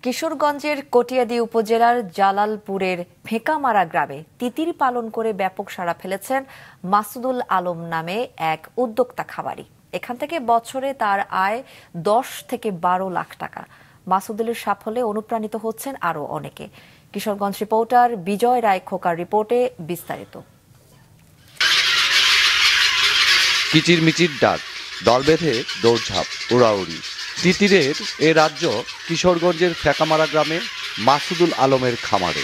কিশোরগঞ্জের কটিয়াদী উপজেলার জালালপুরের ফেঁকামারা গ্রামে তিতির পালন করে ব্যাপক সাড়া ফেলেছেন মাসুদুল আলম নামে এক উদ্যোক্তা খামারি। এখান থেকে বছরে তার আয় 10 থেকে 12 লাখ টাকা। মাসুদুলের সাফল্যে অনুপ্রাণিত হচ্ছেন আরো অনেকে। কিশোরগঞ্জ রিপোর্টার বিজয় রায় খোকার রিপোর্টে বিস্তারিত। কিচিরমিচির ডাক, দল বেঁধে দৌড়ঝাঁপ, উড়াউড়ি। তিতিরের এ রাজ্য কিশোরগঞ্জের ফেঁকামারা গ্রামে মাসুদুল আলমের খামারে।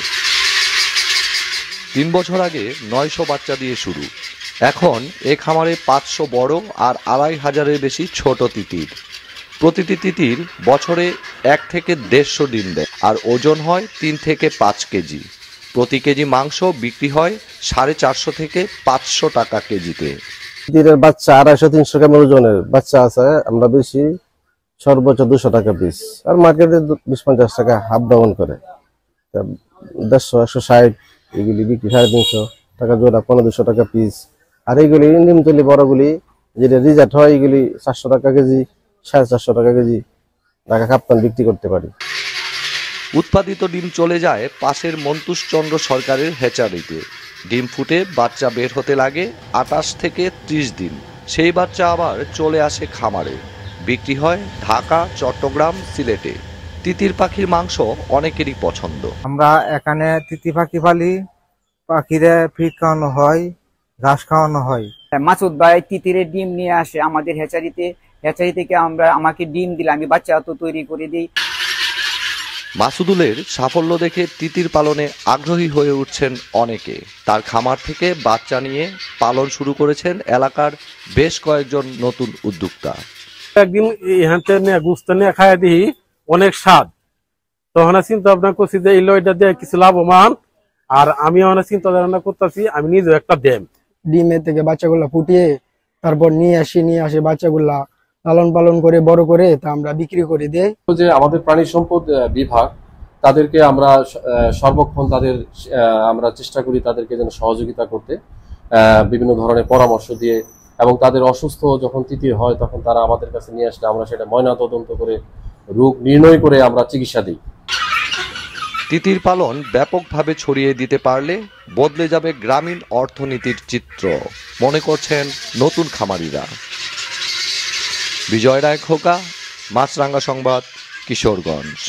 3 বছর আগে 900 বাচ্চা দিয়ে শুরু। এখন এ খামারে 500 বড় আর 2500-এর বেশি ছোট তিতির। প্রতিটি তিতির বছরে 1 থেকে 150 ডিম দেয় আর ওজন হয় 3 থেকে 5 কেজি। প্রতি কেজি মাংস বিক্রি হয় 450 থেকে 500 টাকা কেজিতে। তিতিরের বাচ্চা 250-300 গ্রাম ওজনের বাচ্চা আছে, আমরা বেশি সর্বোচ্চ 200 টাকা পিস, আর মার্কেটে 20-50 টাকা হাফ ডাউন করে। 150-160 এগুলি বিক্রি 350 টাকা জোড়া, 1500 টাকা পিস। আর এইগুলি নিমতলি বড়গুলি যেটা রিজার্ট হয়, এগুলি 400 টাকা কেজি, 450 টাকা কেজি ঢাকা কাপ্তান বিক্রি করতে পারি। উৎপাদিত ডিম চলে যায় পাশের মন্তুষচন্দ্র সরকারের হ্যাচারিতে। ডিম ফুটে বাচ্চা বের হতে লাগে 28 থেকে 30 দিন। সেই বাচ্চা আবার চলে আসে খামারে, বিক্রি হয় ঢাকা, চট্টগ্রাম, সিলেটে। তিতির পাখির মাংস অনেকেরই পছন্দ। আমরা এখানে তিতি পাখি পালি, পাখিরে ফিড খাওয়ানো হয়, ঘাস খাওয়ানো হয়। মাসুদ ভাই তিতিরের ডিম নিয়ে আসে আমাদের হ্যাচারিতে। হ্যাচারি থেকে আমাকে ডিম দিলে আমি বাচ্চা তো তৈরি করে দিই। মাসুদুলের সাফল্য দেখে তিতির পালনে আগ্রহী হয়ে উঠছেন অনেকে। তার খামার থেকে বাচ্চা নিয়ে পালন শুরু করেছেন এলাকার বেশ কয়েকজন নতুন উদ্যোক্তা। একদিন এখান থেকে গুস্ত নিয়ে খাইয়া দিই, অনেক স্বাদ। তখন চিন্তা ভাবনা করছি যে এই লয়টা দিয়ে কিছু লাভবান, আর আমি অনেক চিন্তা ভাবনা করতেছি আমি নিজে একটা ড্যাম ডিমের থেকে বাচ্চাগুলা ফুটিয়ে তারপর নিয়ে আসি বাচ্চাগুলা লালন পালন করে বড় করে তা আমরা বিক্রি করে দেই। যে আমাদের প্রাণী সম্পদ বিভাগ, তাদেরকে আমরা সর্বক্ষণ আমরা চেষ্টা করি তাদেরকে যেন সহযোগিতা করতে, বিভিন্ন ধরনের পরামর্শ দিয়ে, এবং তাদের অসুস্থ যখন তিতির হয় তখন তারা আমাদের কাছে নিয়ে আসলে আমরা সেটা ময়নাতদন্ত করে রোগ নির্ণয় করে আমরা চিকিৎসা দিই। তিতির পালন ব্যাপকভাবে ছড়িয়ে দিতে পারলে বদলে যাবে গ্রামীণ অর্থনীতির চিত্র, মনে করছেন নতুন খামারিরা। বিজয় রায় খোকা, মাছরাঙ্গা সংবাদ, কিশোরগঞ্জ।